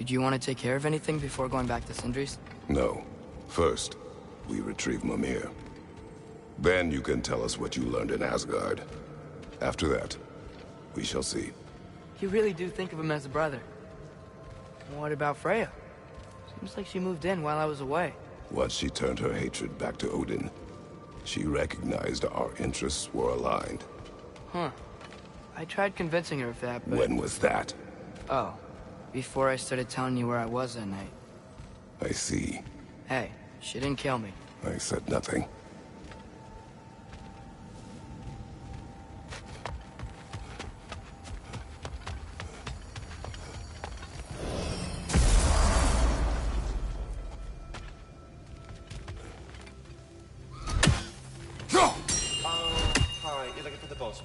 Did you want to take care of anything before going back to Sindri's? No. First, we retrieve Mimir. Then you can tell us what you learned in Asgard. After that, we shall see. You really do think of him as a brother. What about Freya? Seems like she moved in while I was away. Once she turned her hatred back to Odin, she recognized our interests were aligned. Huh. I tried convincing her of that, but... When was that? Oh. Before I started telling you where I was that night. I see. Hey, she didn't kill me. I said nothing.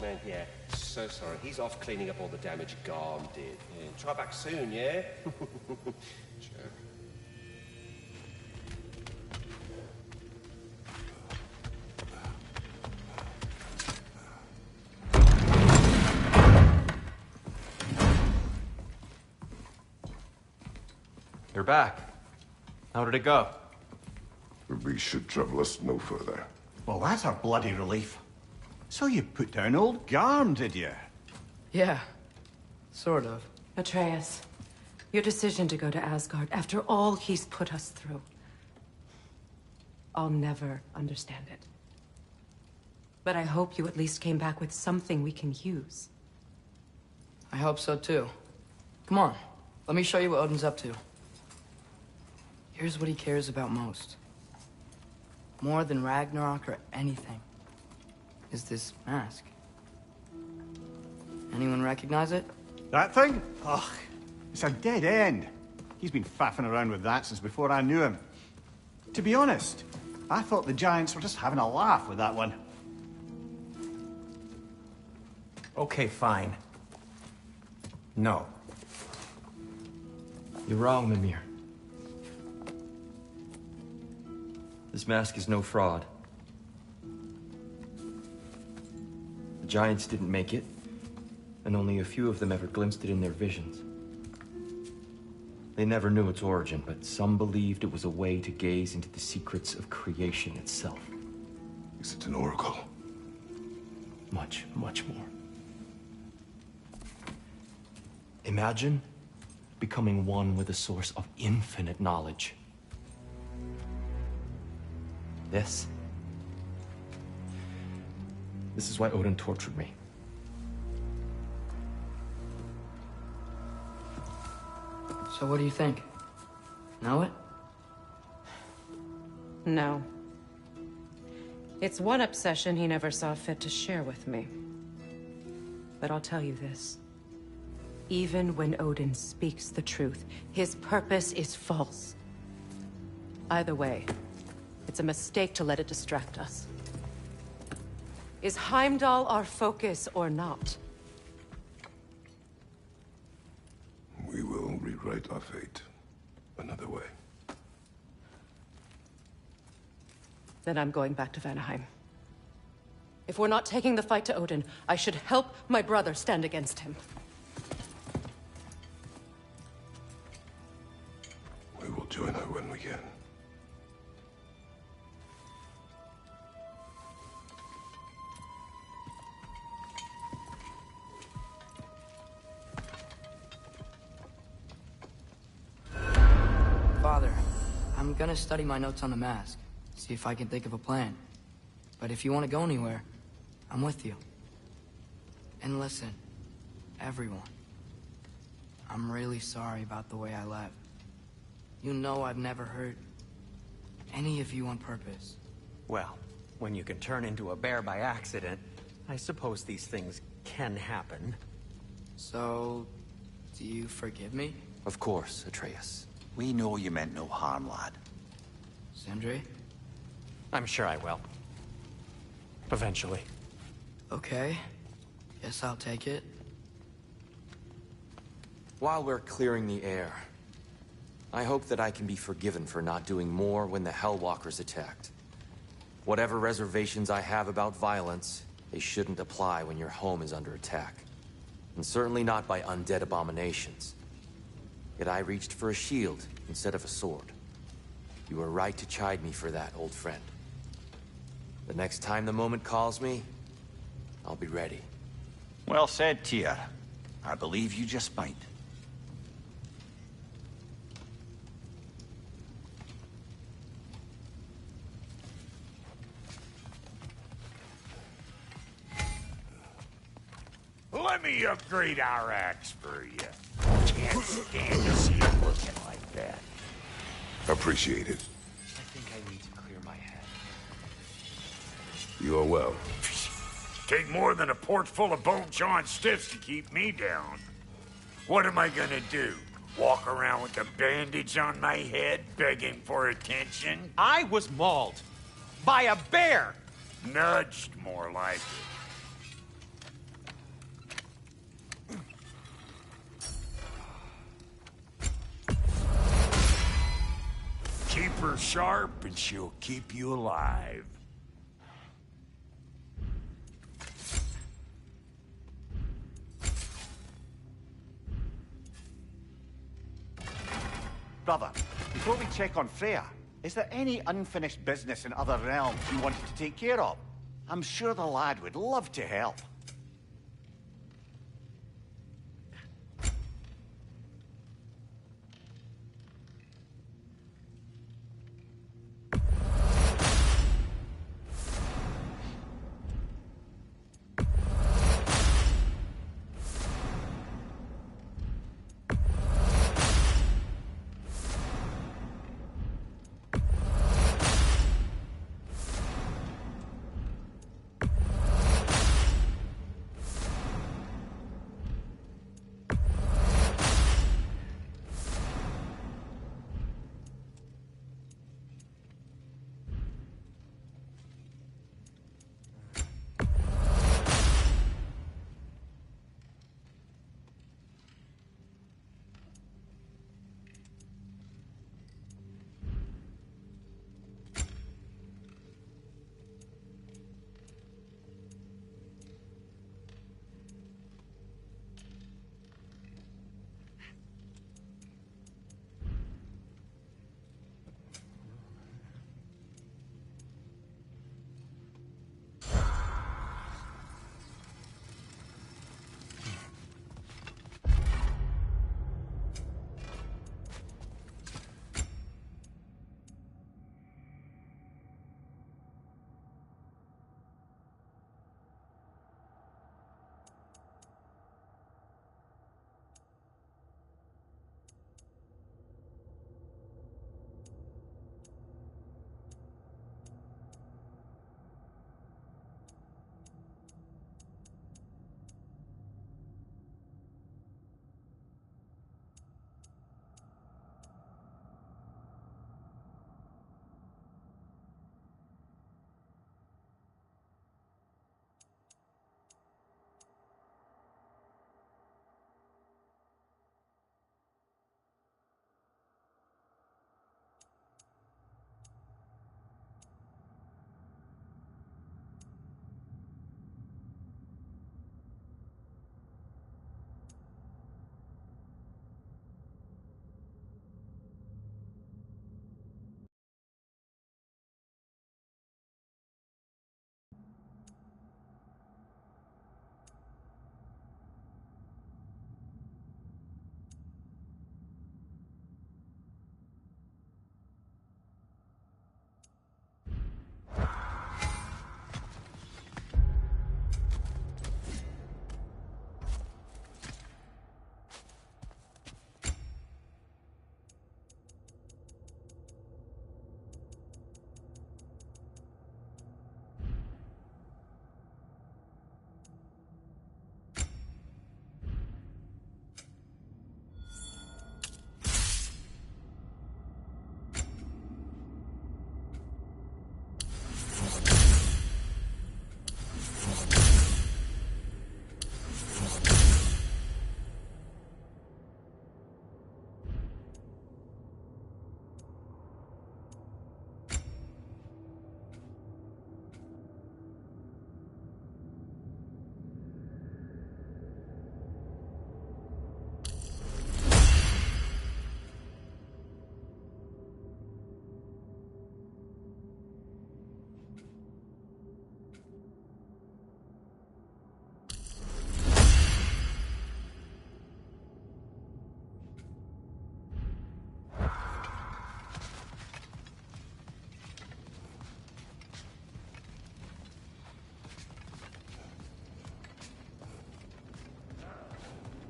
Man, yeah. So sorry. He's off cleaning up all the damage Garm did. Yeah. Try back soon, yeah? Sure. You're back. How did it go? The beast should trouble us no further. Well, that's a bloody relief. So you put down old Garm, did you? Yeah. Sort of. Atreus, your decision to go to Asgard after all he's put us through. I'll never understand it. But I hope you at least came back with something we can use. I hope so too. Come on, let me show you what Odin's up to. Here's what he cares about most. More than Ragnarok or anything. Is this mask. Anyone recognize it? That thing? Ugh, it's a dead end. He's been faffing around with that since before I knew him. To be honest, I thought the Giants were just having a laugh with that one. Okay, fine. No. You're wrong, Mimir. This mask is no fraud. The Giants didn't make it, and only a few of them ever glimpsed it in their visions. They never knew its origin, but some believed it was a way to gaze into the secrets of creation itself. Is it an oracle? Much, much more. Imagine becoming one with a source of infinite knowledge. This is why Odin tortured me. So what do you think? Know it? No. It's one obsession he never saw fit to share with me. But I'll tell you this. Even when Odin speaks the truth, his purpose is false. Either way, it's a mistake to let it distract us. Is Heimdall our focus or not? We will rewrite our fate another way. Then I'm going back to Vanaheim. If we're not taking the fight to Odin, I should help my brother stand against him. We will join her when we can. Father, I'm gonna study my notes on the mask. See if I can think of a plan. But if you want to go anywhere, I'm with you. And listen, everyone. I'm really sorry about the way I left. You know I've never hurt any of you on purpose. Well, when you can turn into a bear by accident, I suppose these things can happen. So, do you forgive me? Of course, Atreus. We know you meant no harm, lad. Sindri? I'm sure I will. Eventually. Okay. Guess I'll take it. While we're clearing the air, I hope that I can be forgiven for not doing more when the Hellwalkers attacked. Whatever reservations I have about violence, they shouldn't apply when your home is under attack. And certainly not by undead abominations. Yet I reached for a shield instead of a sword. You were right to chide me for that, old friend. The next time the moment calls me, I'll be ready. Well said, Tyr. I believe you just might. Let me upgrade our axe for you. Can't stand to see you looking like that. Appreciate it. I think I need to clear my head. You are well. Take more than a port full of bone-chawing stiffs to keep me down. What am I gonna do? Walk around with a bandage on my head, begging for attention? I was mauled by a bear! Nudged, more like it. Keep her sharp and she'll keep you alive. Brother, before we check on Freya, is there any unfinished business in other realms you wanted to take care of? I'm sure the lad would love to help.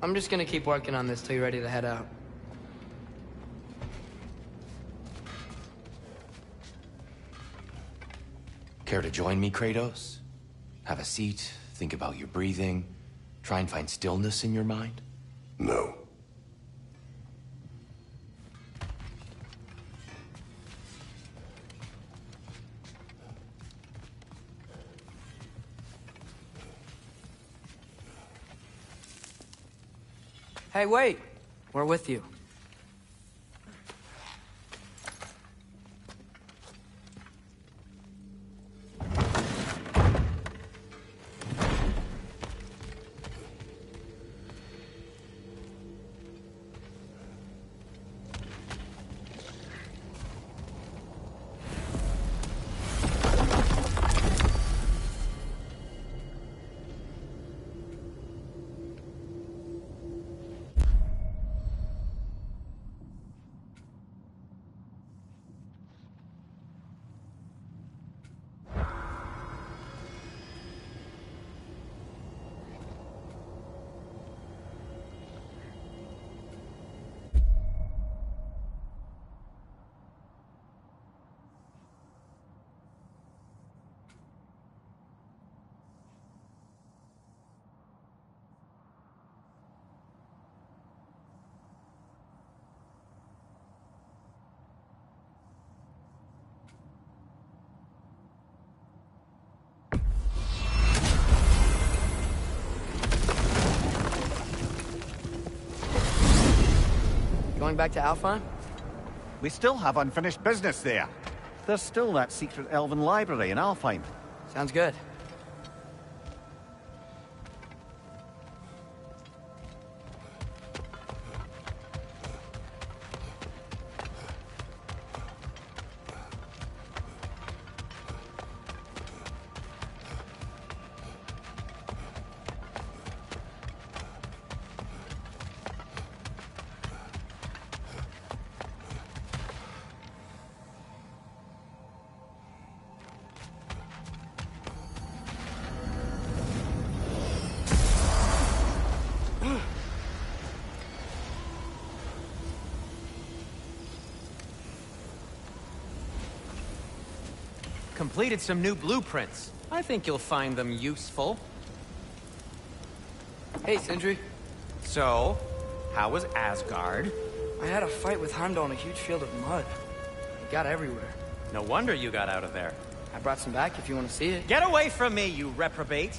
I'm just gonna keep working on this till you're ready to head out. Care to join me, Kratos? Have a seat, think about your breathing, try and find stillness in your mind? No. Hey, wait! We're with you. Going back to Alfheim? We still have unfinished business there. There's still that secret elven library in Alfheim. Sounds good. Completed some new blueprints. I think you'll find them useful. Hey, Sindri. So, how was Asgard? I had a fight with Heimdall in a huge field of mud. It got everywhere. No wonder you got out of there. I brought some back if you want to see it. Get away from me, you reprobate!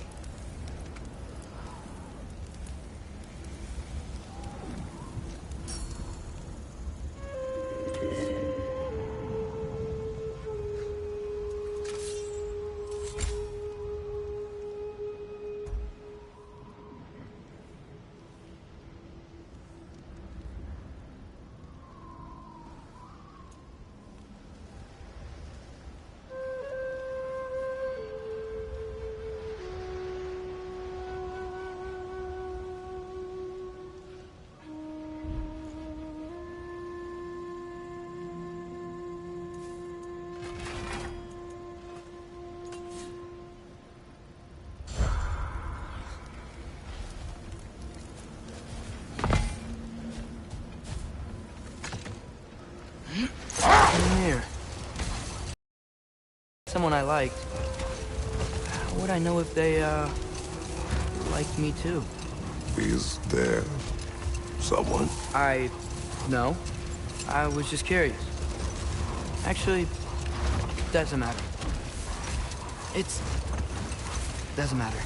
Here. Someone I liked. How would I know if they, liked me too? Is there someone? No. I was just curious. Actually, doesn't matter. Doesn't matter.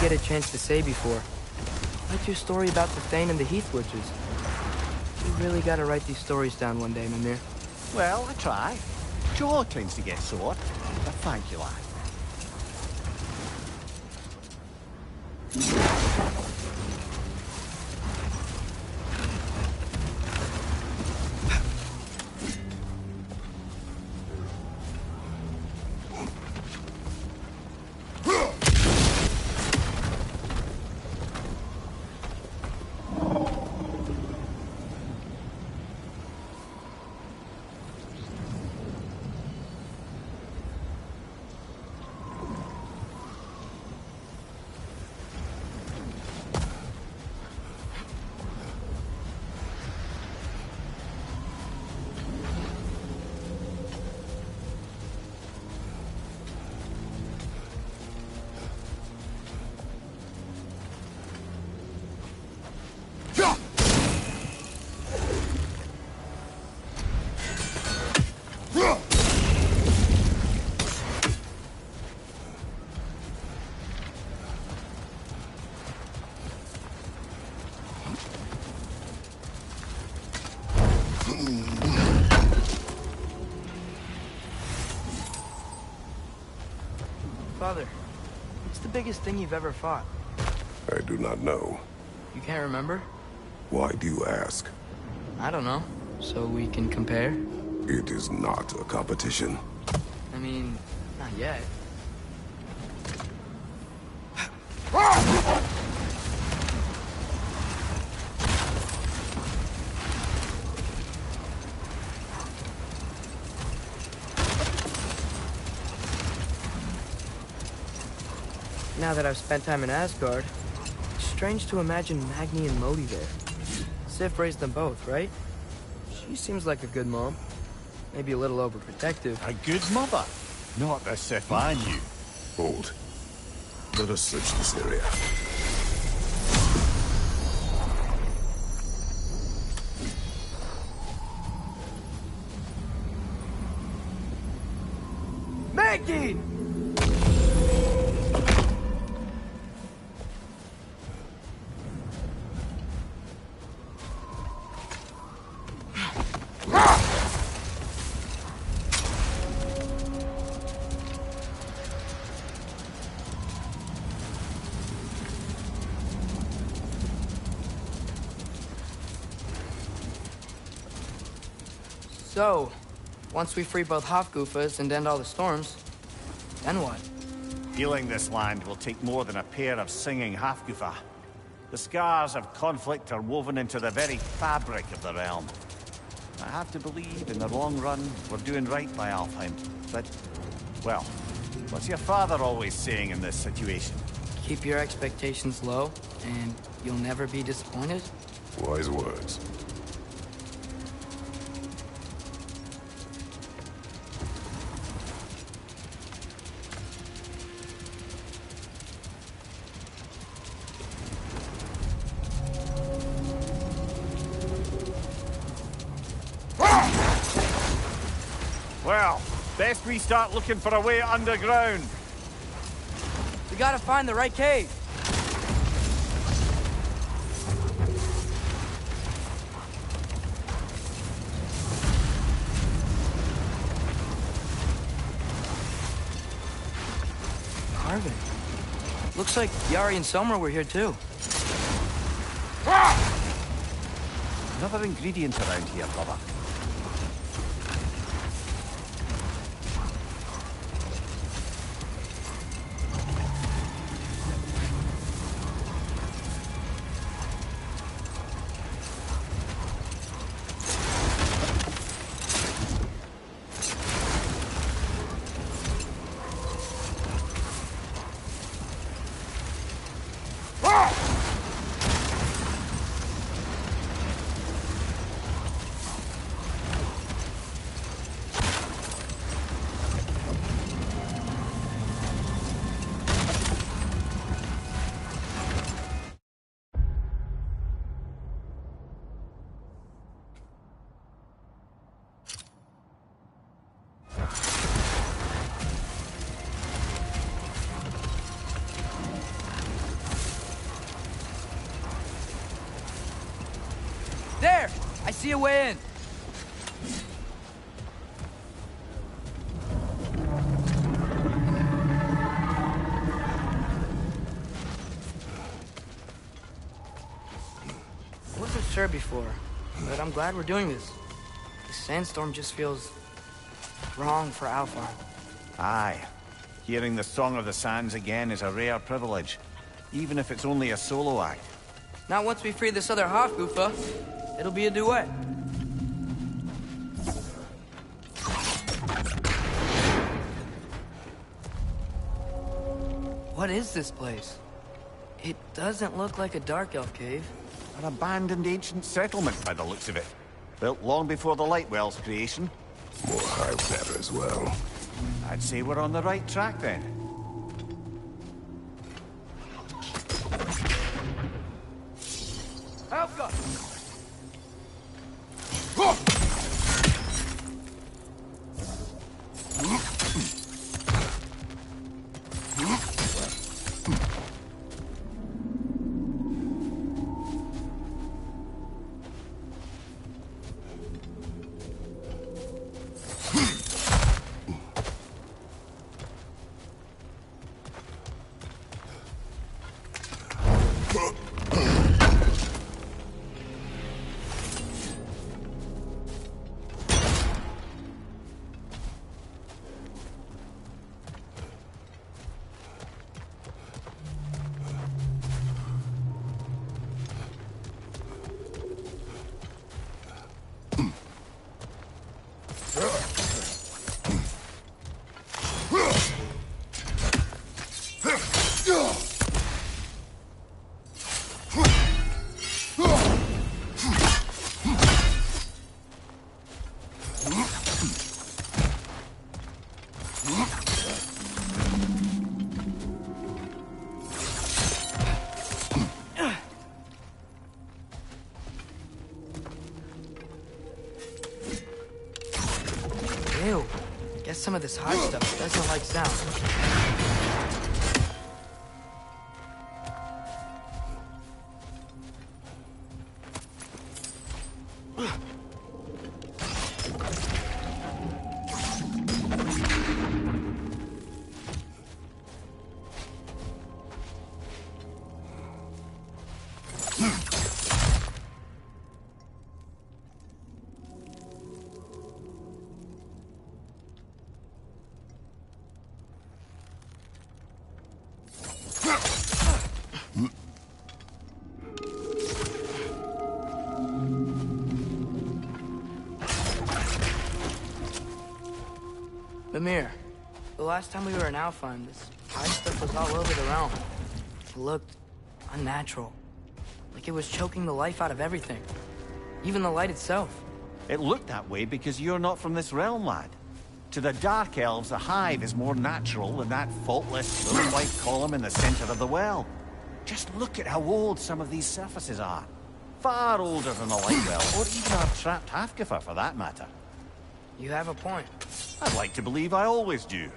Get a chance to say before. What's your story about the Thane and the Heath Witches? You really gotta write these stories down one day, Mimir. Well, I try. Jaw tends to get sore, but thank you, lad. Father, what's the biggest thing you've ever fought? I do not know. You can't remember? Why do you ask? I don't know. So we can compare? It is not a competition. I mean, not yet. Now that I've spent time in Asgard, it's strange to imagine Magni and Modi there. Sif raised them both, right? She seems like a good mom. Maybe a little overprotective. A good mother. Not as if I knew. Hold. Let us search this area. Magni! So, once we free both Hofgufas and end all the storms, then what? Healing this land will take more than a pair of singing Hafgufa. The scars of conflict are woven into the very fabric of the realm. I have to believe, in the long run, we're doing right by Alfheim. But, well, what's your father always saying in this situation? Keep your expectations low, and you'll never be disappointed? Wise words. Well, best we start looking for a way underground. We gotta find the right cave. Carving. Looks like Yari and Selmer were here too. Another ingredient around here, brother. There! I see a way in. I wasn't sure before, but I'm glad we're doing this. This sandstorm just feels wrong for Alpha. Aye. Hearing the Song of the Sands again is a rare privilege, even if it's only a solo act. Not once we free this other Hofgufa. It'll be a duet. What is this place? It doesn't look like a Dark Elf cave. An abandoned ancient settlement by the looks of it. Built long before the Lightwell's creation. More hives there as well. I'd say we're on the right track then. Alpha! Ew. Guess some of this high stuff doesn't like sound. Mimir, the last time we were in Alfheim, this high stuff was all over the realm. It looked unnatural. Like it was choking the life out of everything. Even the light itself. It looked that way because you're not from this realm, lad. To the Dark Elves, a hive is more natural than that faultless little white column in the center of the well. Just look at how old some of these surfaces are. Far older than the light well, or even our trapped Hafgifer for that matter. You have a point. I'd like to believe I always do.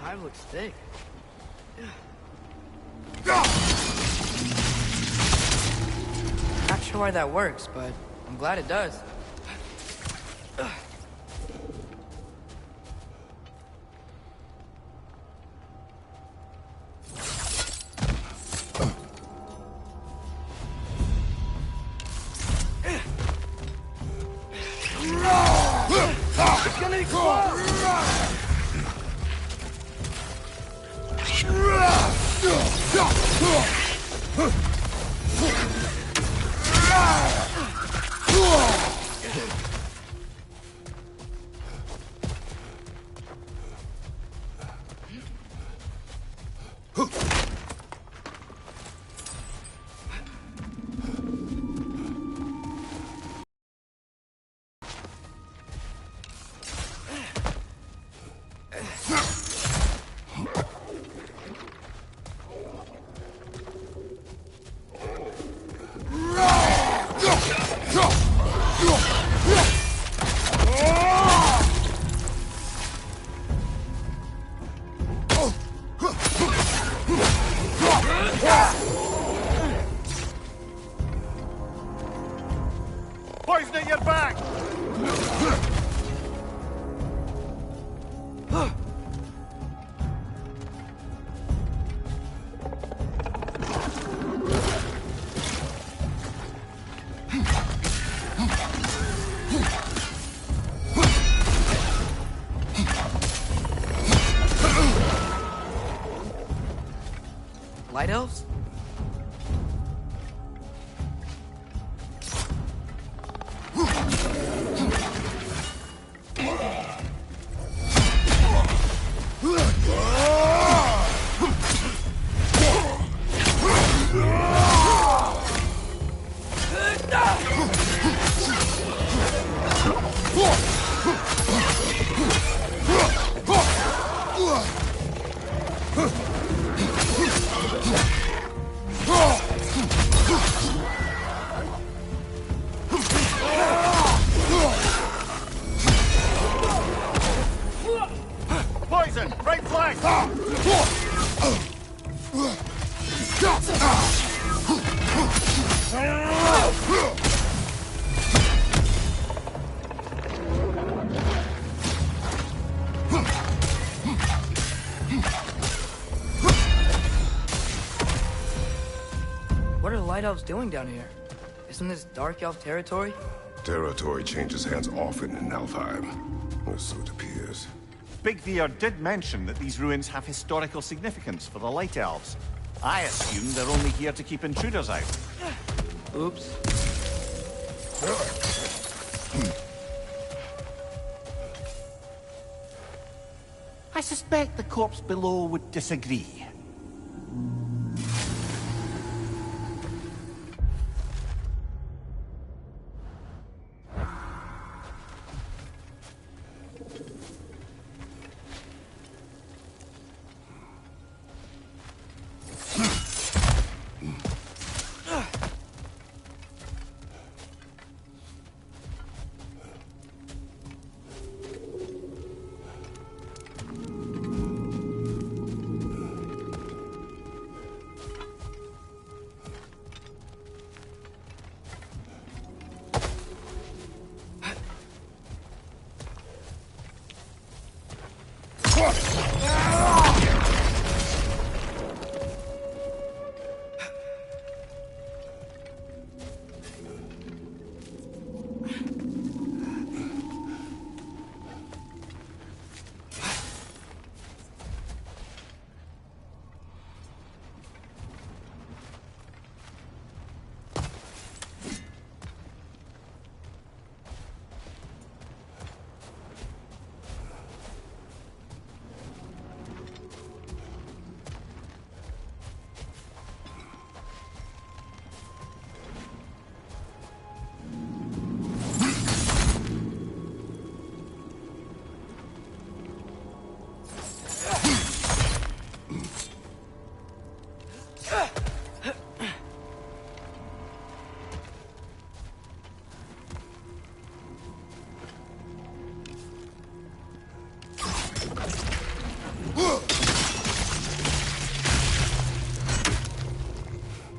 Hive looks thick. Not sure why that works, but I'm glad it does. It's gonna explode! Poison at your back! Light elves? Poison! Right flank! What are the light elves doing down here? Isn't this Dark Elf territory? Territory changes hands often in Alfheim, or so it appears. Big Veer did mention that these ruins have historical significance for the Light Elves. I assume they're only here to keep intruders out. Oops. I suspect the corpse below would disagree.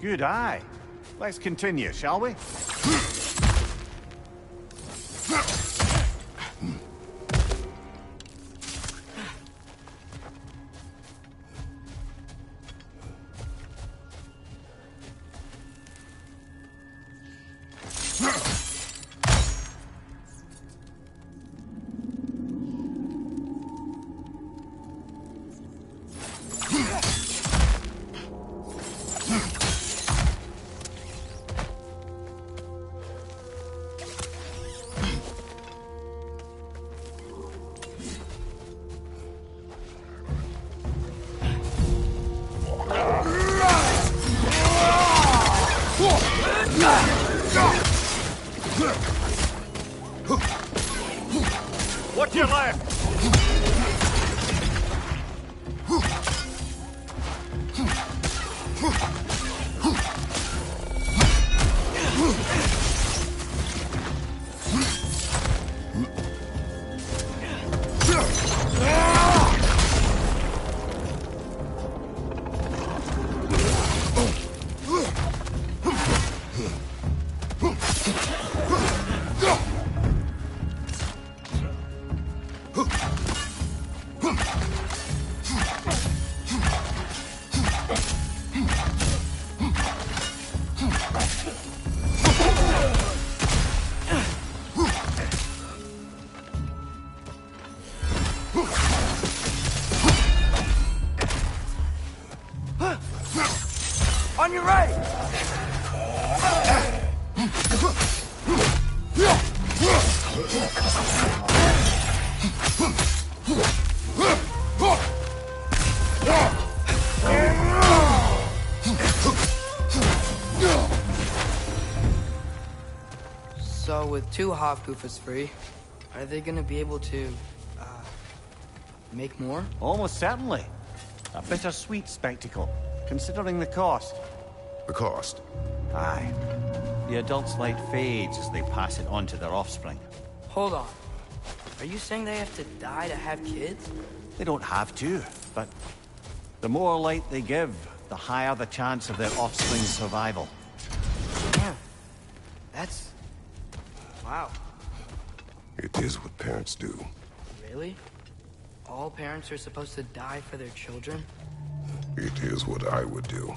Good eye. Let's continue, shall we? What's your left? On your right! So with two Hofgufas free, are they gonna be able to, make more? Almost certainly. A bittersweet spectacle, considering the cost. The cost? Aye. The adult's light fades as they pass it on to their offspring. Hold on. Are you saying they have to die to have kids? They don't have to, but the more light they give, the higher the chance of their offspring's survival. Damn. That's... wow. It is what parents do. Really? All parents are supposed to die for their children? It is what I would do.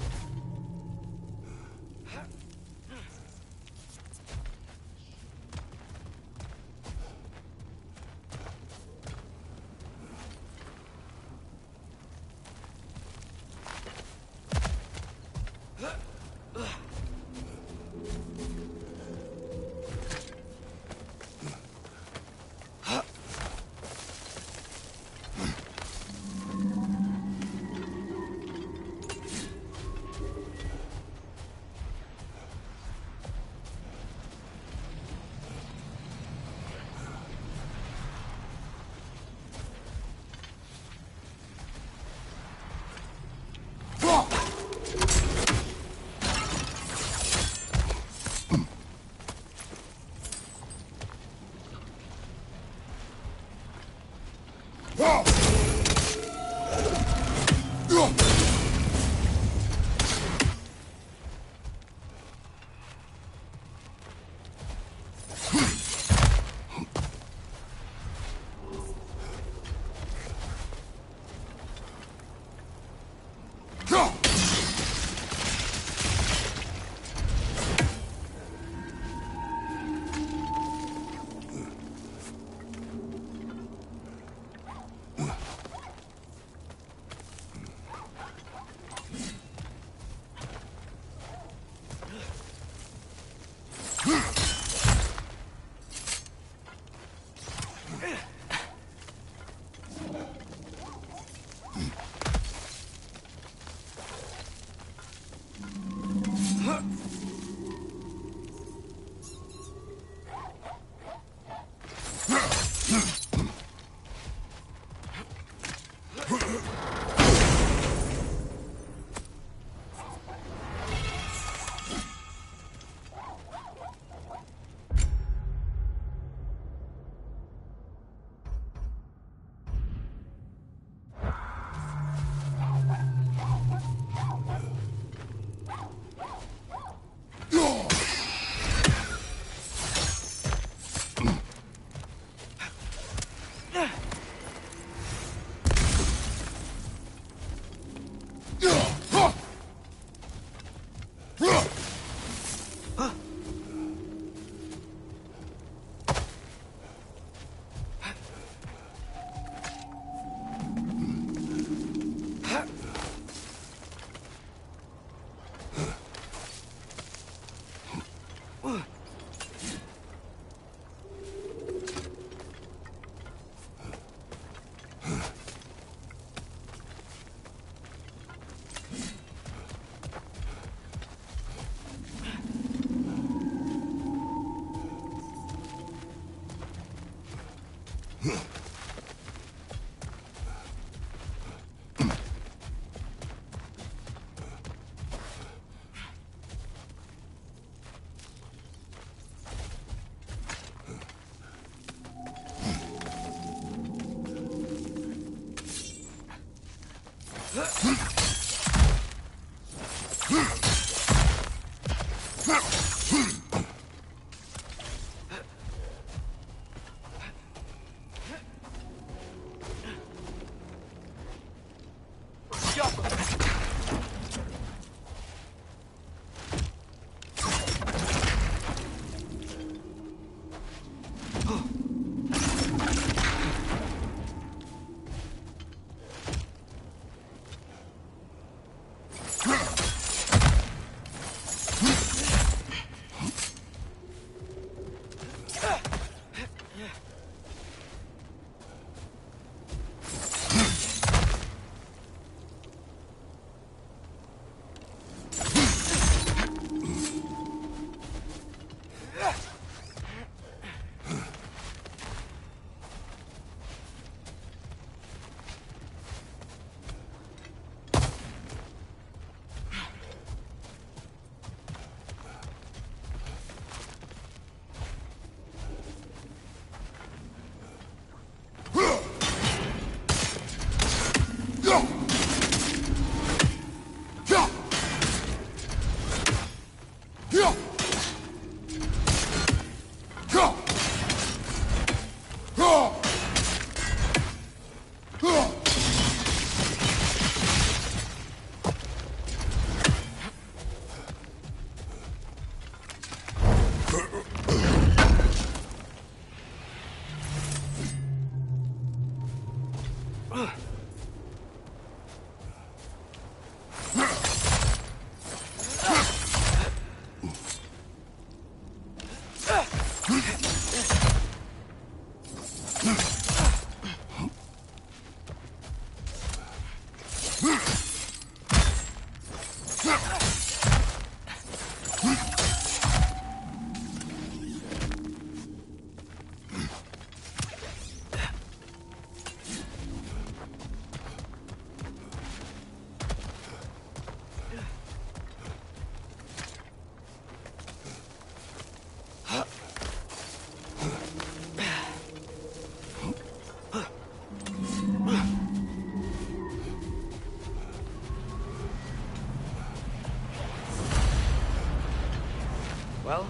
Well,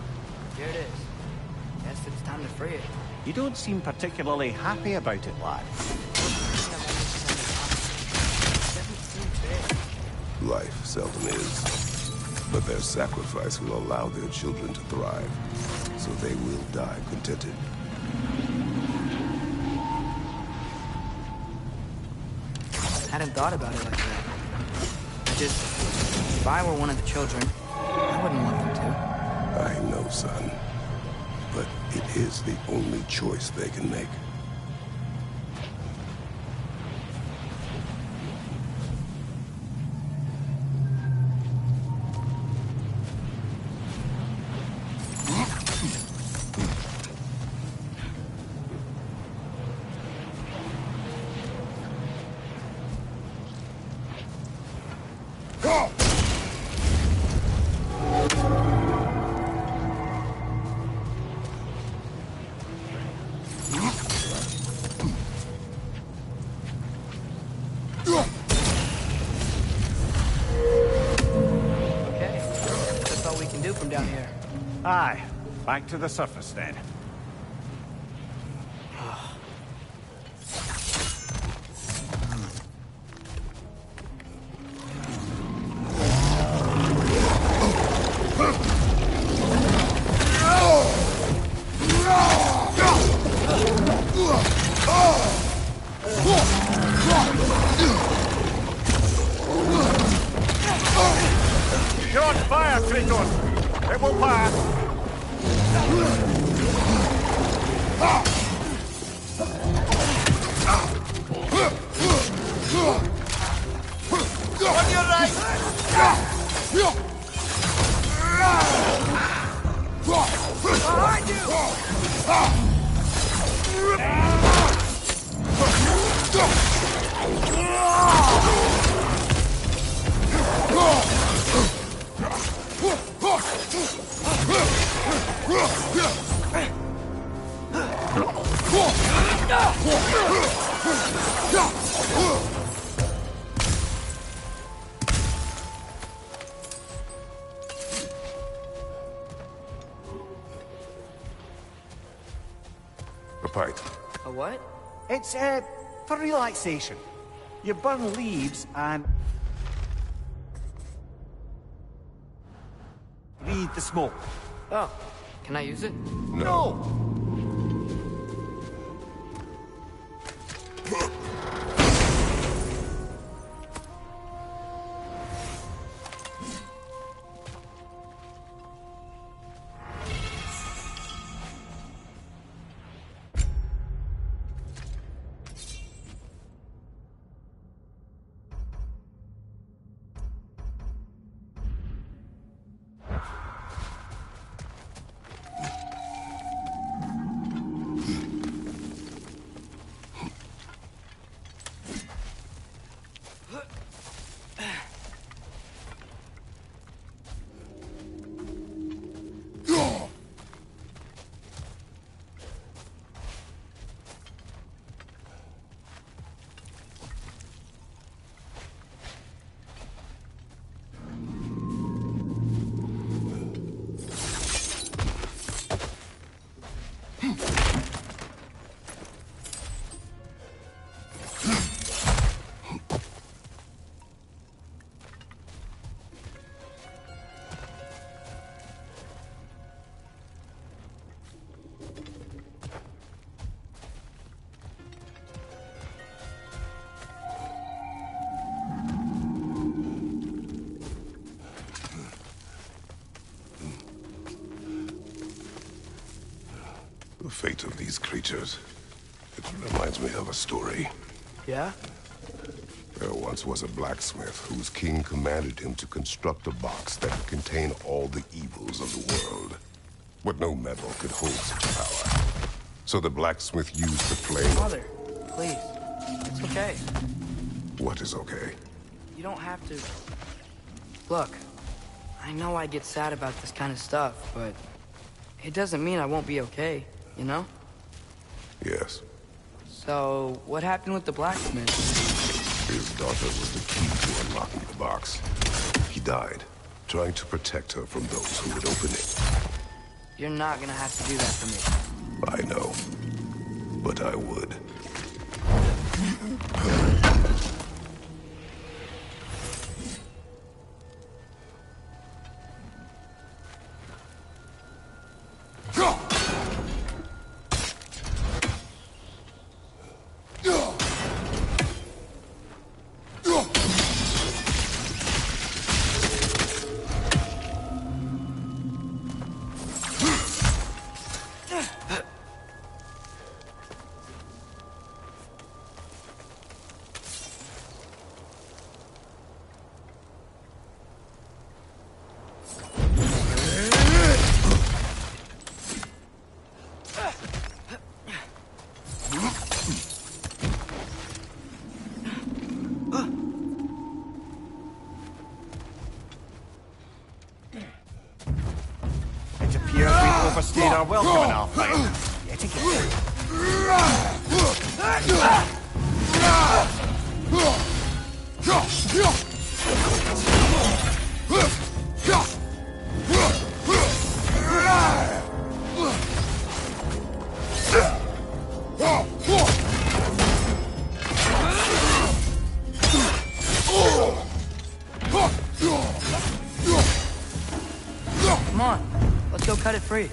here it is. Guess it's time to free it. You don't seem particularly happy about it, lad. Life seldom is. But their sacrifice will allow their children to thrive. So they will die contented. Hadn't thought about it like that. Just, if I were one of the children, I wouldn't want them to. I know, son. is the only choice they can make. From down here. Aye. Back to the surface then. You're on fire, Kratos! It will pass! On your right! Behind A pipe. A what? It's, for relaxation. You burn leaves and... breathe the smoke. Oh, can I use it? No! The fate of these creatures. It reminds me of a story. Yeah? There once was a blacksmith whose king commanded him to construct a box that could contain all the evils of the world. But no metal could hold such power. So the blacksmith used the flame... Mother, please. It's okay. What is okay? You don't have to... Look, I know I get sad about this kind of stuff, but... it doesn't mean I won't be okay, you know? Yes. So, what happened with the blacksmith? His daughter was the key to unlocking the box. He died, trying to protect her from those who would open it. You're not gonna have to do that for me. I know, but I would. overstayed our welcome in our fight. Yet again. Come on, let's go cut it free.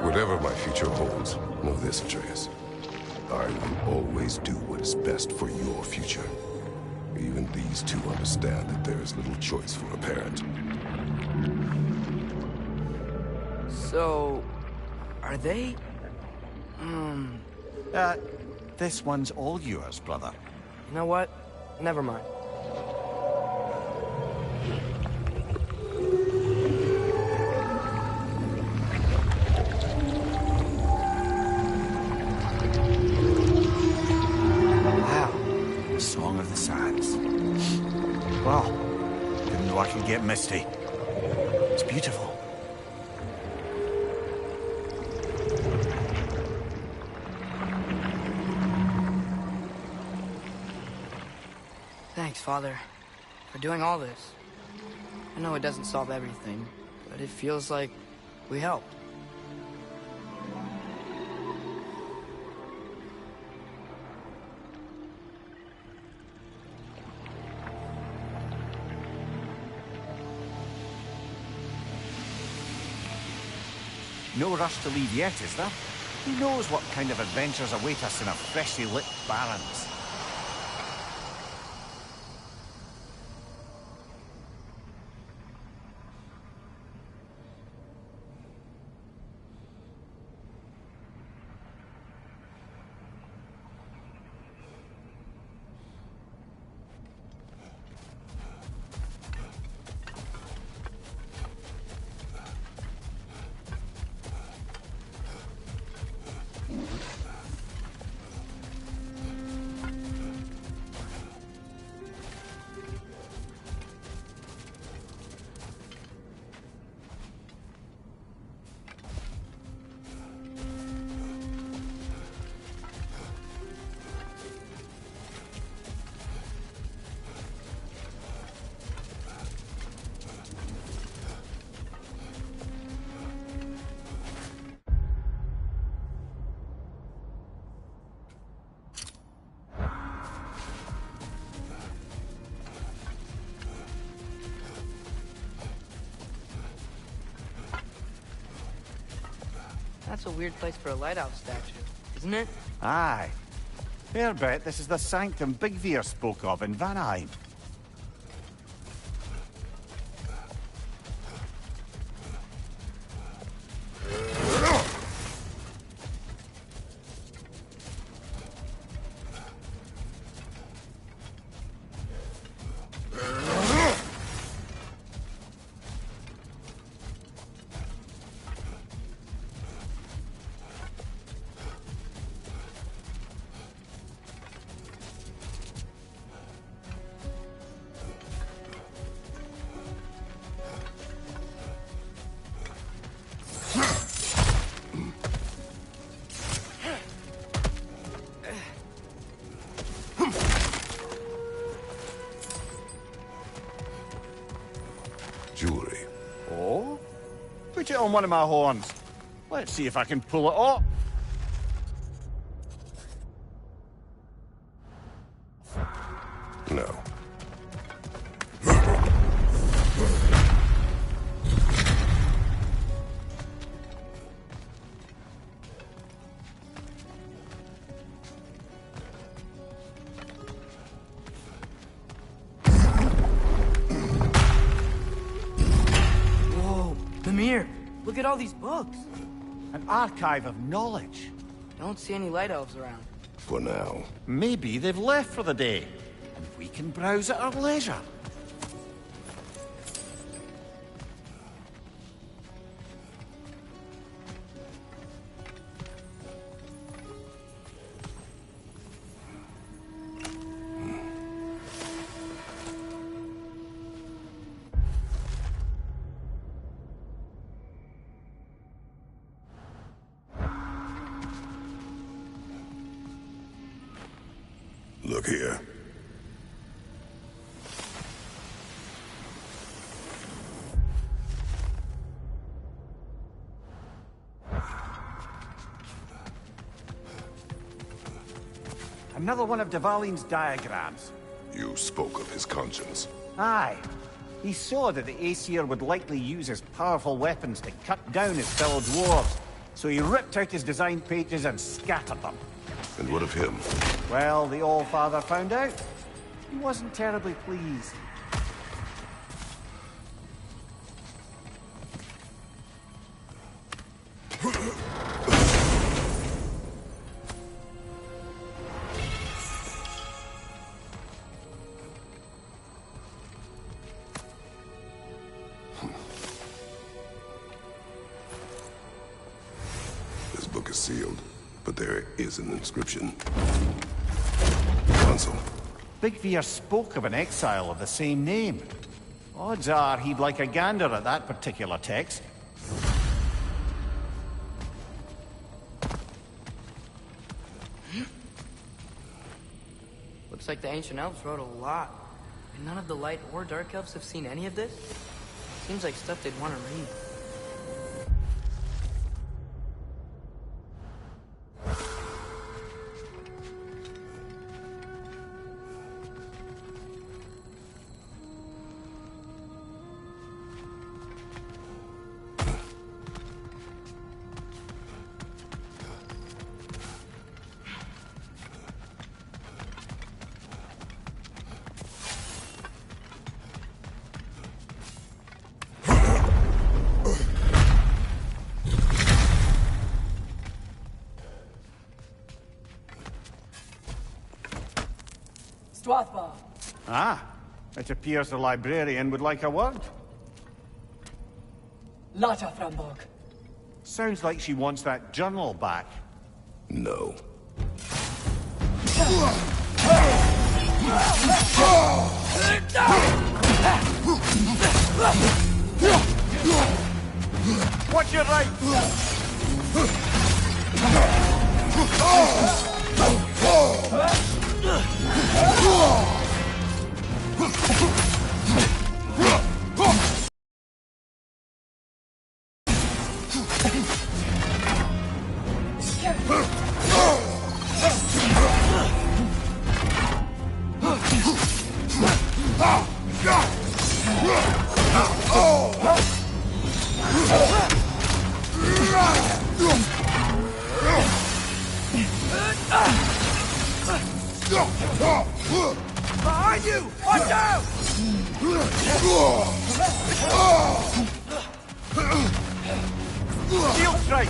Whatever my future holds, know this, Atreus. I will always do what is best for your future. Even these two understand that there is little choice for a parent. So, are they? This one's all yours, brother. You know what? Never mind. Song of the Sands. Well, didn't know I could get misty. It's beautiful. Thanks, Father, for doing all this. I know it doesn't solve everything, but it feels like we helped. No rush to leave yet, is there? Who knows what kind of adventures await us in our freshly lit barrens? That's a weird place for a lighthouse statue, isn't it? Aye. Fair bet this is the sanctum Bigveer spoke of in Vanheim. on one of my horns. Let's see if I can pull it off. No. Whoa, Mimir, look at all these books. An archive of knowledge. Don't see any light elves around. For now. Maybe they've left for the day, and we can browse at our leisure. Look here. Another one of Dvalin's diagrams. You spoke of his conscience. Aye. He saw that the Aesir would likely use his powerful weapons to cut down his fellow dwarves, so he ripped out his design pages and scattered them. And what of him? Well, the All-Father found out. He wasn't terribly pleased. This book is sealed, but there is an inscription. Consul. Big Veer spoke of an exile of the same name. Odds are he'd like a gander at that particular text. Looks like the ancient elves wrote a lot. And none of the light or dark elves have seen any of this? Seems like stuff they'd want to read. Ah, it appears the librarian would like a word. Lata Frambog. Sounds like she wants that journal back. No. Watch your right! Behind you! Watch out! Shield strike!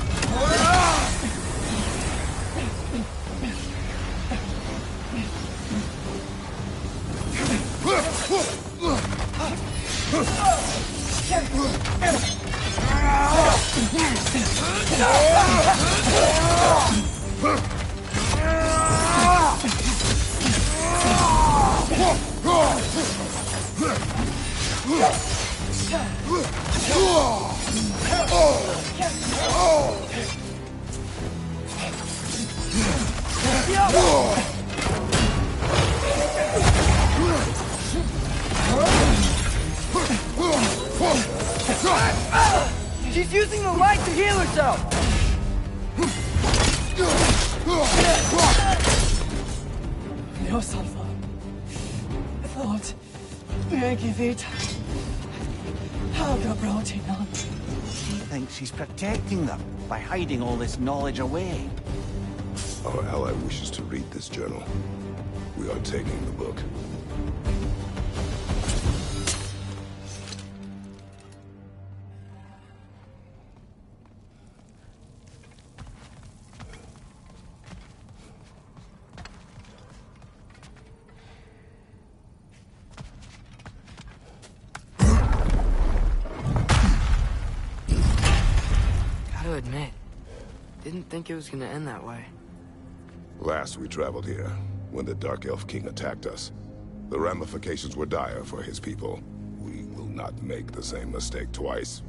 yourself! Leosalva. Thought. Begivit. Haga Brautinam. He thinks he's protecting them by hiding all this knowledge away. Our ally wishes to read this journal. We are taking the book. Gotta admit, didn't think it was gonna end that way. Last we traveled here, when the Dark Elf King attacked us. The ramifications were dire for his people. We will not make the same mistake twice.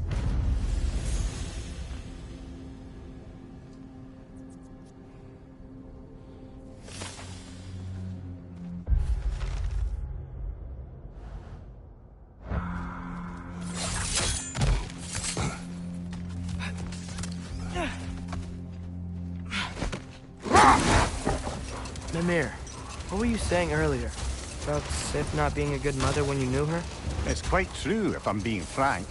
Mimir, what were you saying earlier? About Sif not being a good mother when you knew her? It's quite true, if I'm being frank.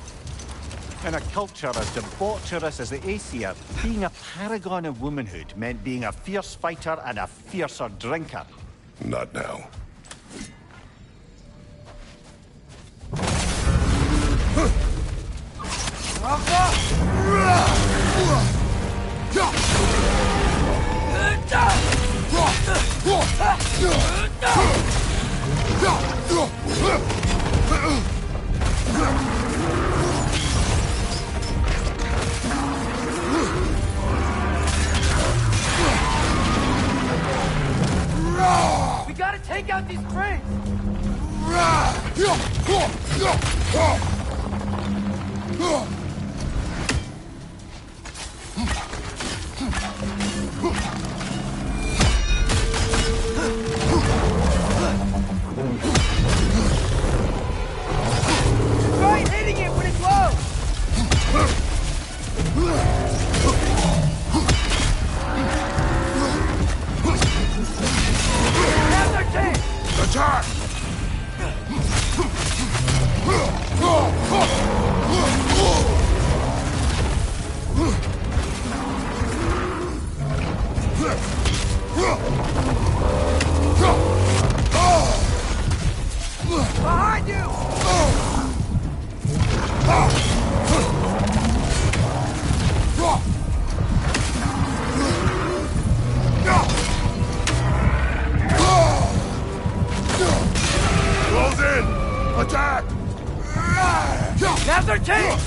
In a culture as debaucherous as the Aesir, being a paragon of womanhood meant being a fierce fighter and a fiercer drinker. Not now. We gotta take out these cranes! Try hitting it when it's low! Now's our chance! Attack! Behind you! Close in! Attack! Now's our chance!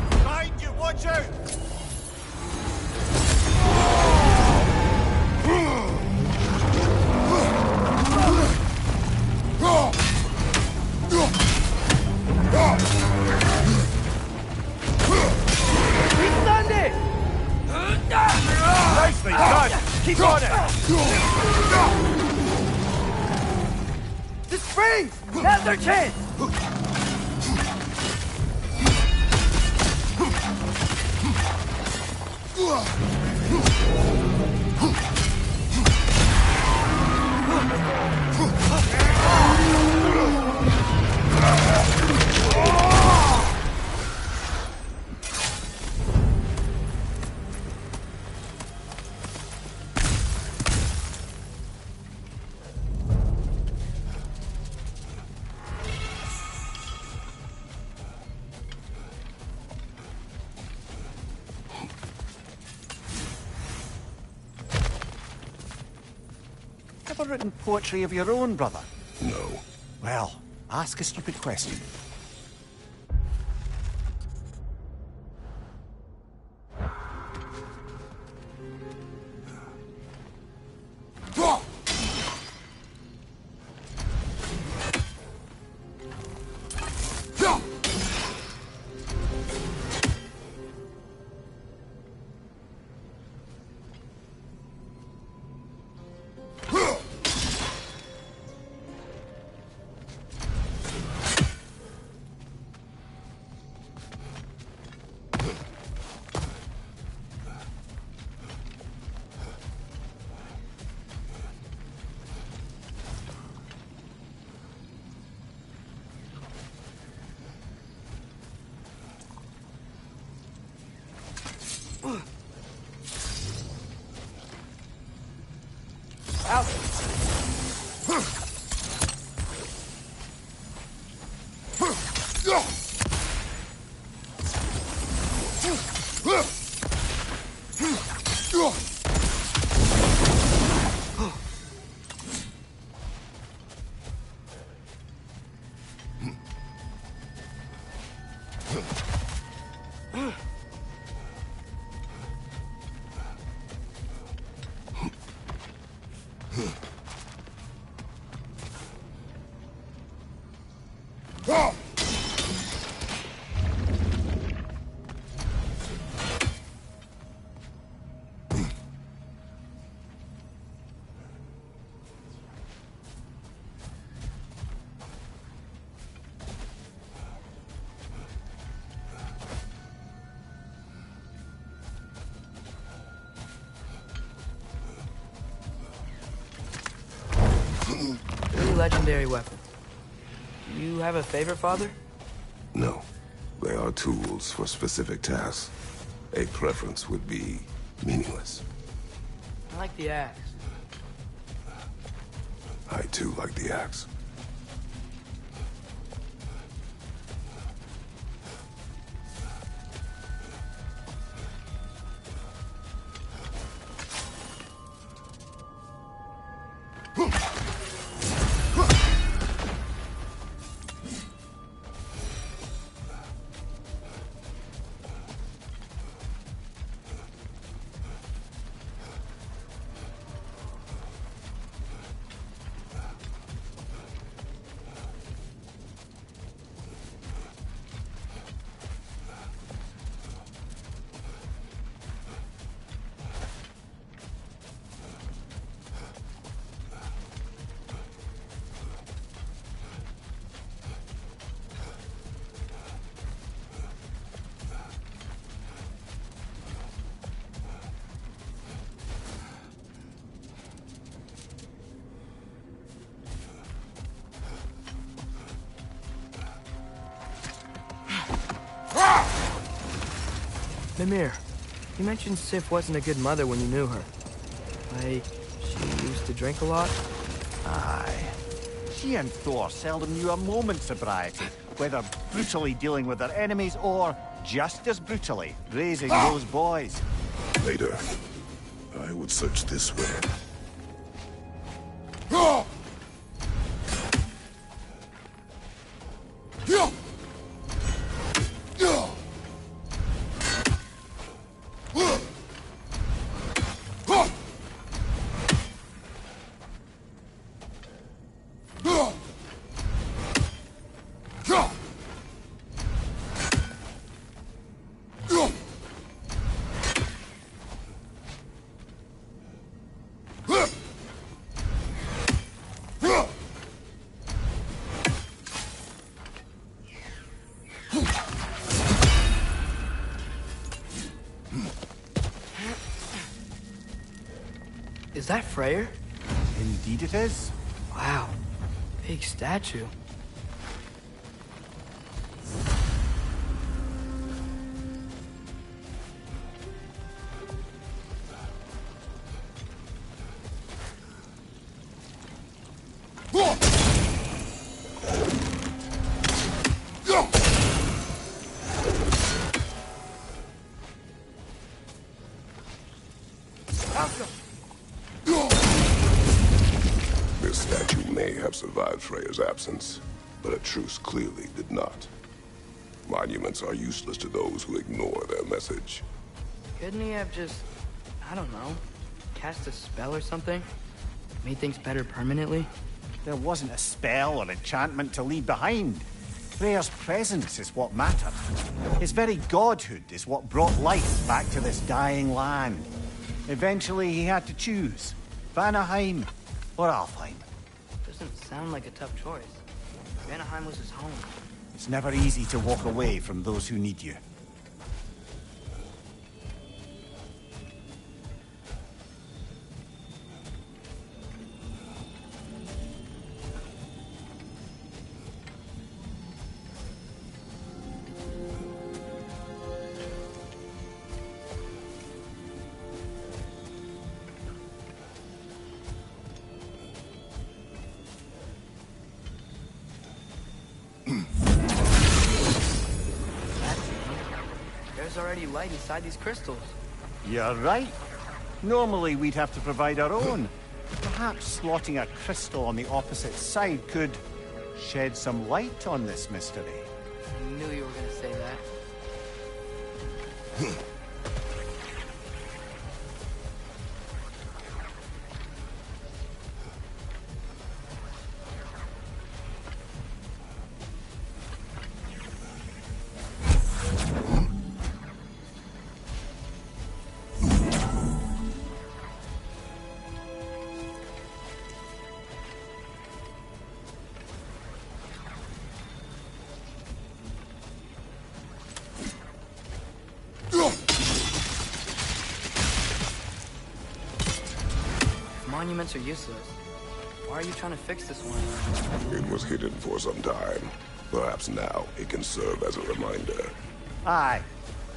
Behind you, watch out! We stunned it! Nicely done! Keep on it! The springs! Now's our chance! ever written poetry of your own, brother? No. Well, ask a stupid question. Really legendary weapon. Do you have a favorite, Father? No. They are tools for specific tasks. A preference would be meaningless. I like the axe. I too like the axe. Mimir, you mentioned Sif wasn't a good mother when you knew her. Like, she used to drink a lot? Aye. She and Thor seldom knew a moment's sobriety, whether brutally dealing with their enemies or, just as brutally, raising those boys. Later, I would search this way. Is that Freyr? Indeed it is. Wow. Big statue. may have survived Freya's absence, but a truce clearly did not. Monuments are useless to those who ignore their message. Couldn't he have just, I don't know, cast a spell or something? Made things better permanently? There wasn't a spell or enchantment to leave behind. Freya's presence is what mattered. His very godhood is what brought life back to this dying land. Eventually, he had to choose. Vanaheim or Alfheim. Doesn't sound like a tough choice. Vanaheim was his home. It's never easy to walk away from those who need you. There's already light inside these crystals. You're right. Normally we'd have to provide our own. Perhaps slotting a crystal on the opposite side could shed some light on this mystery. I knew you were gonna say that. Monuments are useless. Why are you trying to fix this one? It was hidden for some time. Perhaps now it can serve as a reminder. Aye.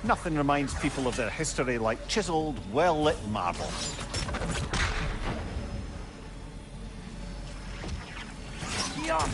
Nothing reminds people of their history like chiseled, well-lit marble. Yeah.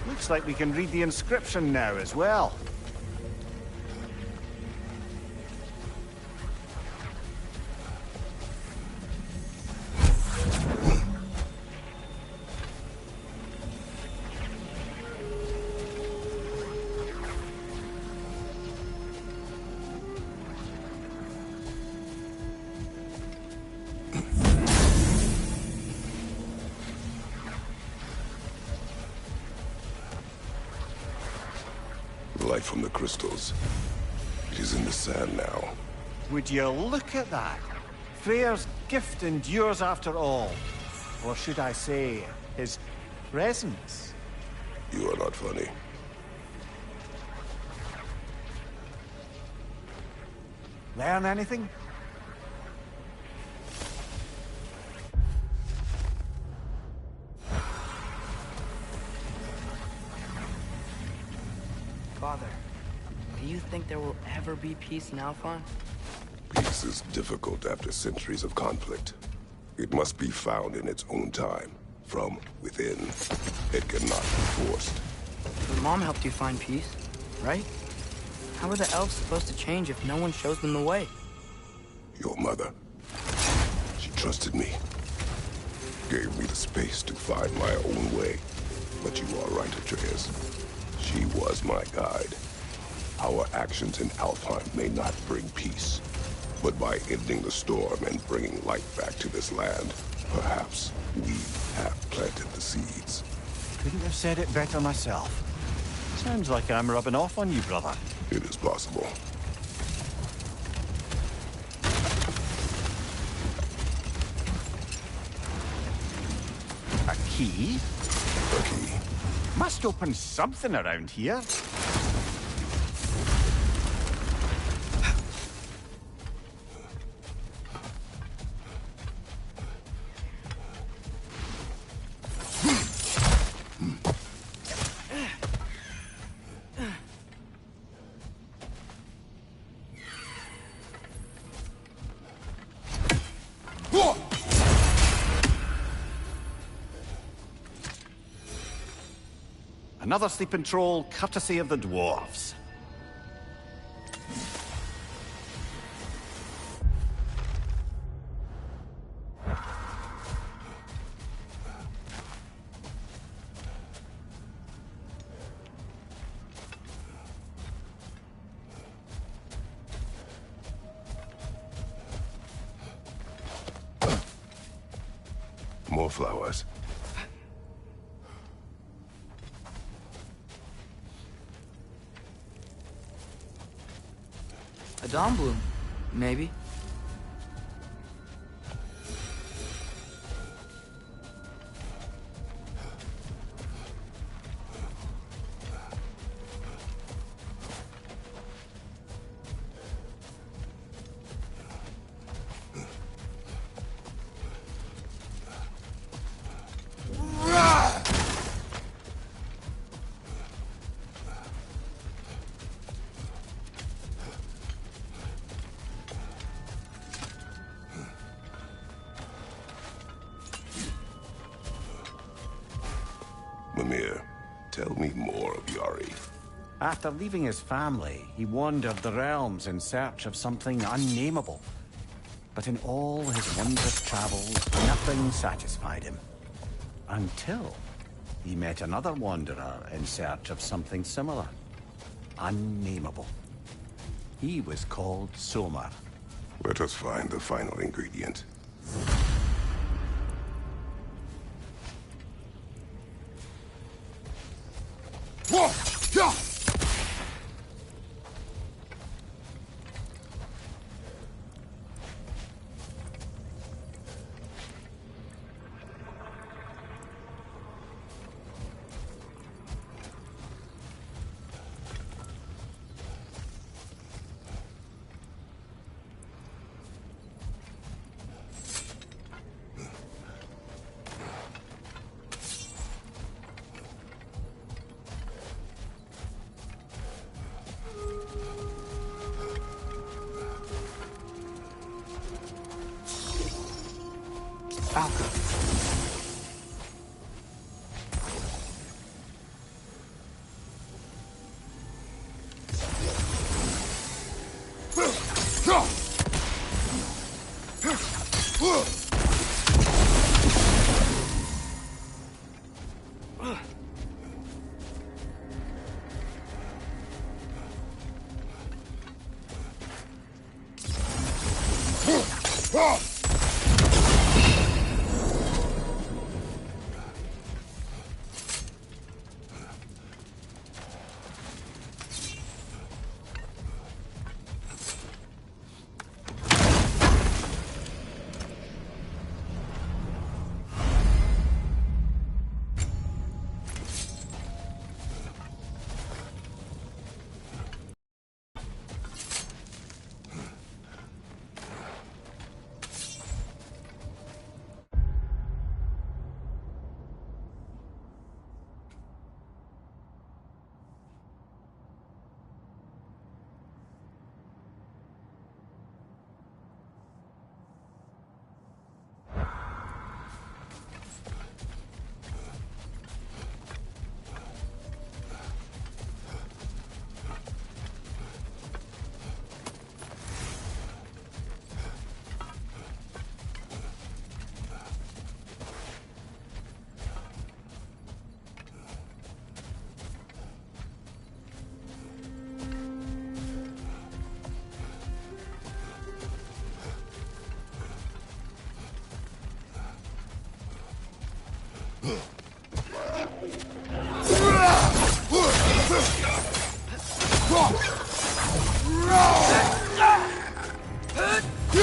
Looks like we can read the inscription now as well. Light from the crystals. It is in the sand now. Would you look at that? Freyr's gift endures after all. Or should I say, his presence? You are not funny. Learn anything? Father, do you think there will ever be peace in Alphon? Peace is difficult after centuries of conflict. It must be found in its own time, from within. It cannot be forced. Your mom helped you find peace, right? How are the elves supposed to change if no one shows them the way? Your mother. She trusted me. Gave me the space to find my own way. But you are right, Atreus. She was my guide. Our actions in Alfheim may not bring peace, but by ending the storm and bringing light back to this land, perhaps we have planted the seeds. Couldn't have said it better myself. Sounds like I'm rubbing off on you, brother. It is possible. A key? A key. Must open something around here. Another sleeping troll, courtesy of the dwarves. More flowers. A dawn bloom, maybe. Mimir, tell me more of Yari. After leaving his family, he wandered the realms in search of something unnameable. But in all his wondrous travels, nothing satisfied him. Until he met another wanderer in search of something similar. Unnameable. He was called Somar. Let us find the final ingredient. Falco.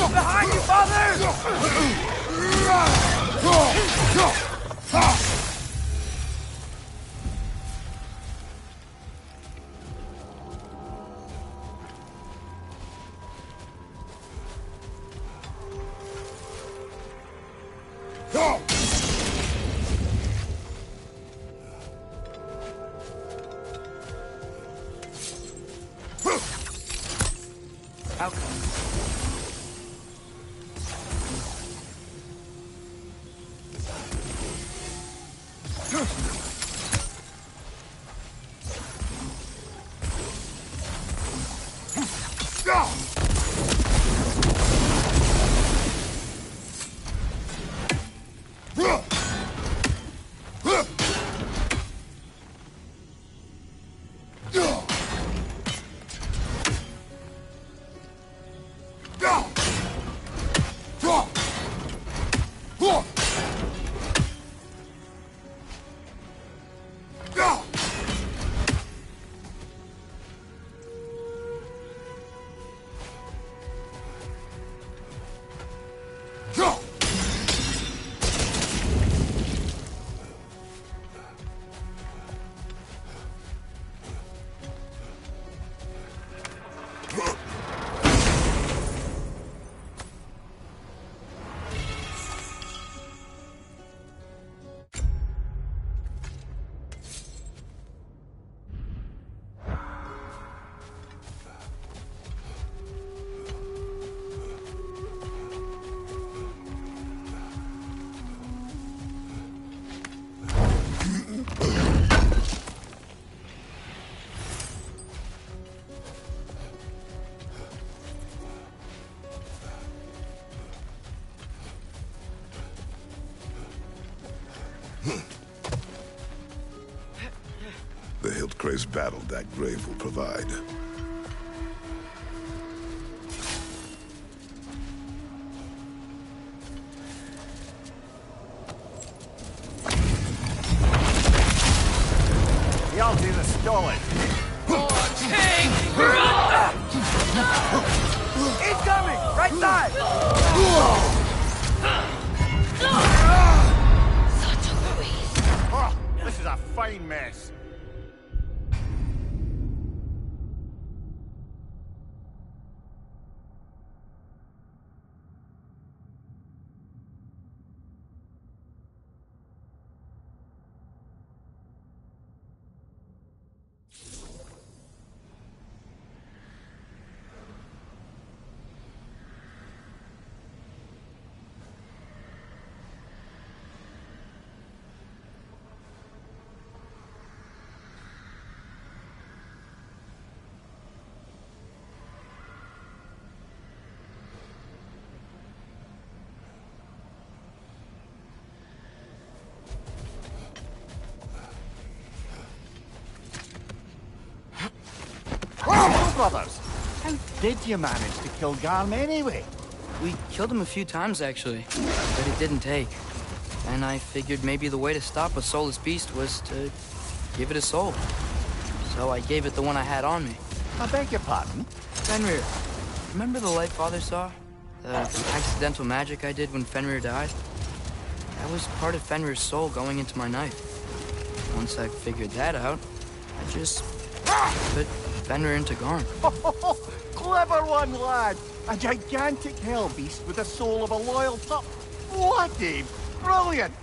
Behind you, father! The Hildcrace battle that grave will provide. Y'all do the stalling. Incoming! Right side! Oh, this is a fine mess. Brothers, how did you manage to kill Garm anyway? We killed him a few times, actually, but it didn't take. And I figured maybe the way to stop a soulless beast was to give it a soul. So I gave it the one I had on me. I beg your pardon? Fenrir, remember the light Father saw? The accidental magic I did when Fenrir died? That was part of Fenrir's soul going into my knife. Once I figured that out, I just put Fenrir into Garm. Clever one, lad! A gigantic hell beast with the soul of a loyal pup. What a brilliant!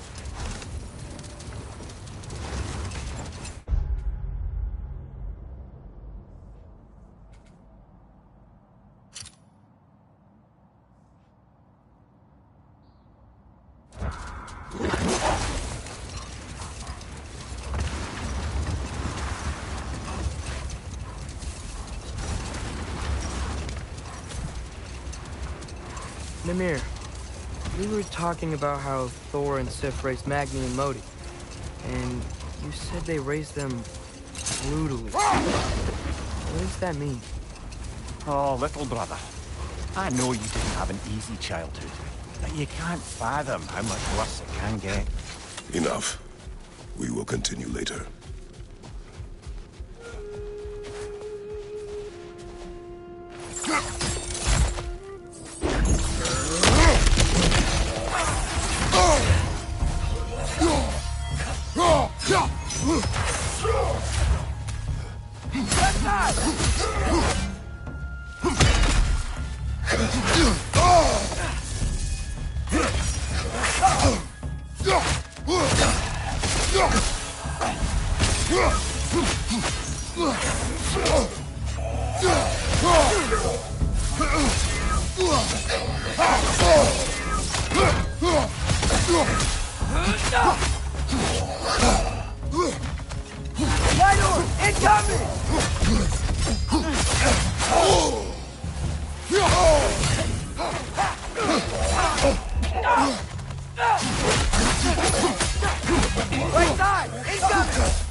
Mimir, we were talking about how Thor and Sif raised Magni and Modi, and you said they raised them brutally. What does that mean? Oh, little brother. I know you didn't have an easy childhood, but you can't fathom how much worse it can get. Enough. We will continue later. Right side! Incoming!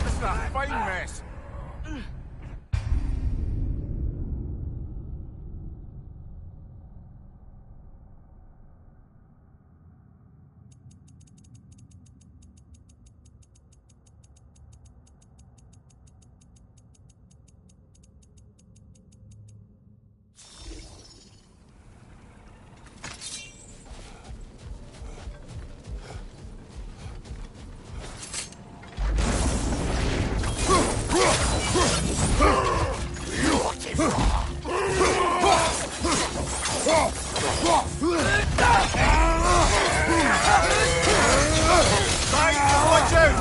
This is a fine mess. Watch out!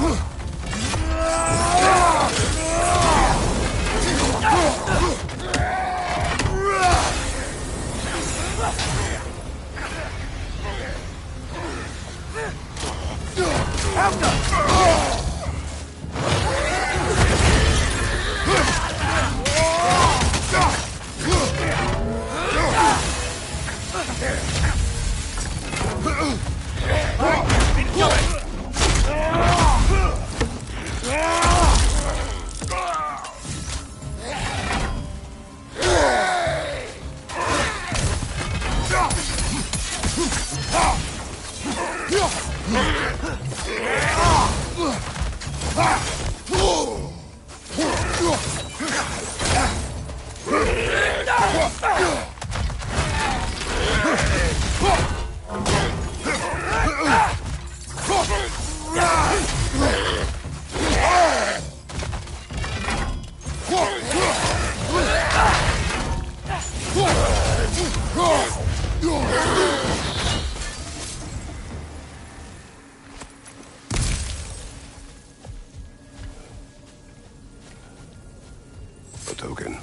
A token.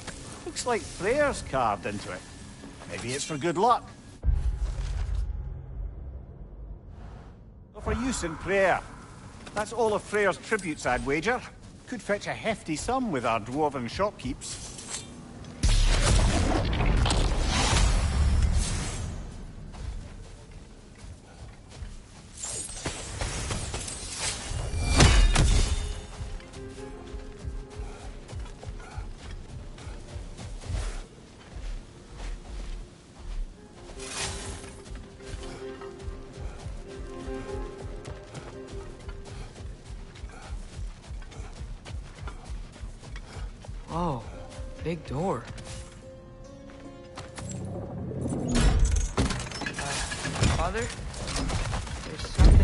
Looks like prayers carved into it. Maybe it's for good luck. Or for use in prayer. That's all of Freyr's tributes, I'd wager. Could fetch a hefty sum with our dwarven shopkeeps. Oh, big door. Father? There's something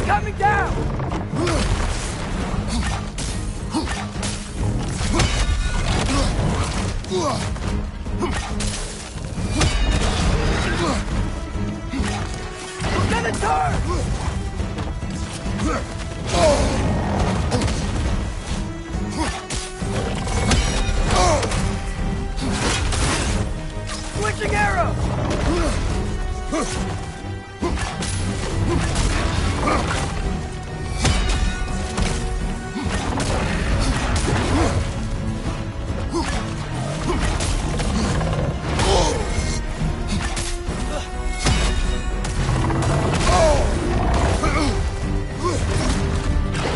coming down! We're gonna turn! Switching arrow!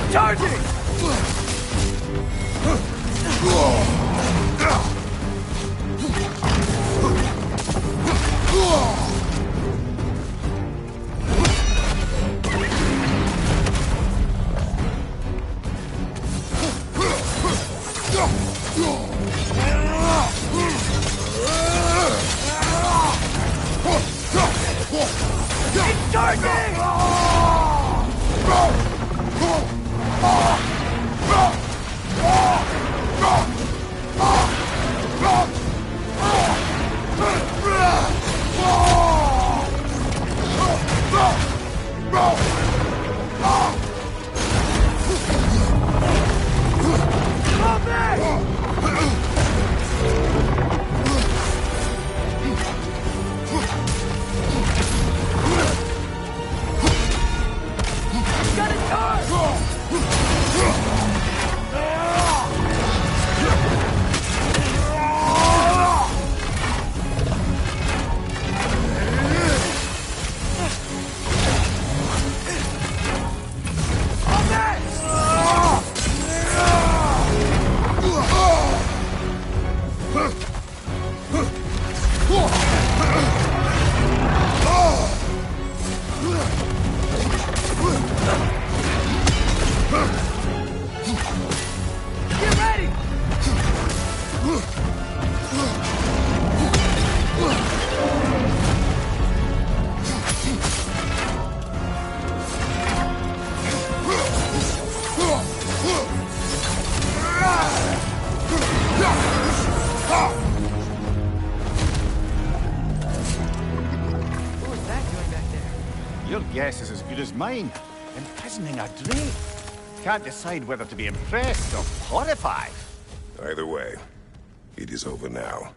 Charging! It's charging! Come back! Got it charged! Get ready! What was that doing back there? Your guess is as good as mine. Imprisoning a drake. Can't decide whether to be impressed or horrified. Either way, it is over now.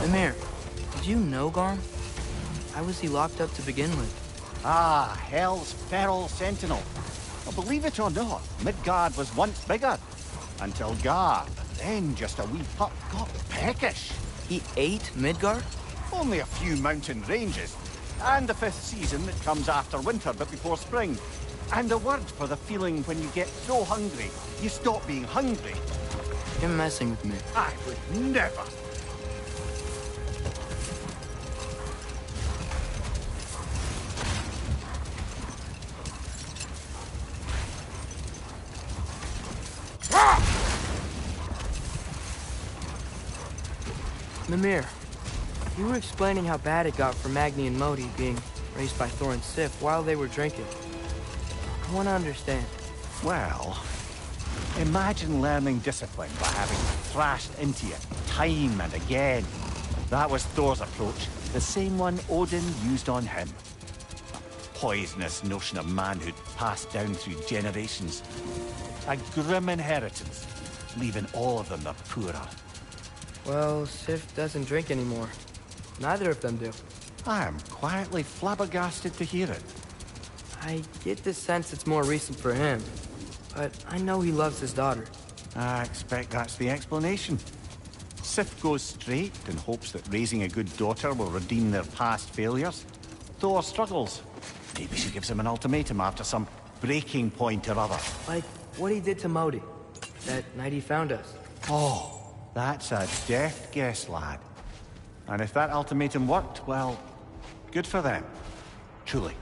Amir, did you know Garm? Why was he locked up to begin with? Ah, Hell's feral sentinel. Well, believe it or not, Midgard was once bigger. Until Gar, then just a wee pup got peckish. He ate Midgard? Only a few mountain ranges, And the fifth season that comes after winter but before spring. And a word for the feeling when you get so hungry, you stop being hungry. You're messing with me. I would never. Mimir, you were explaining how bad it got for Magni and Modi being raised by Thor and Sif while they were drinking. I want to understand. Well, imagine learning discipline by having thrashed into you time and again. That was Thor's approach, the same one Odin used on him. A poisonous notion of manhood passed down through generations. A grim inheritance, leaving all of them the poorer. Well, Sif doesn't drink anymore. Neither of them do. I am quietly flabbergasted to hear it. I get the sense it's more recent for him, but I know he loves his daughter. I expect that's the explanation. Sif goes straight and hopes that raising a good daughter will redeem their past failures. Thor struggles. Maybe she gives him an ultimatum after some breaking point or other. Like what he did to Modi, that night he found us. Oh, that's a deft guess, lad. And if that ultimatum worked, well, good for them. Truly.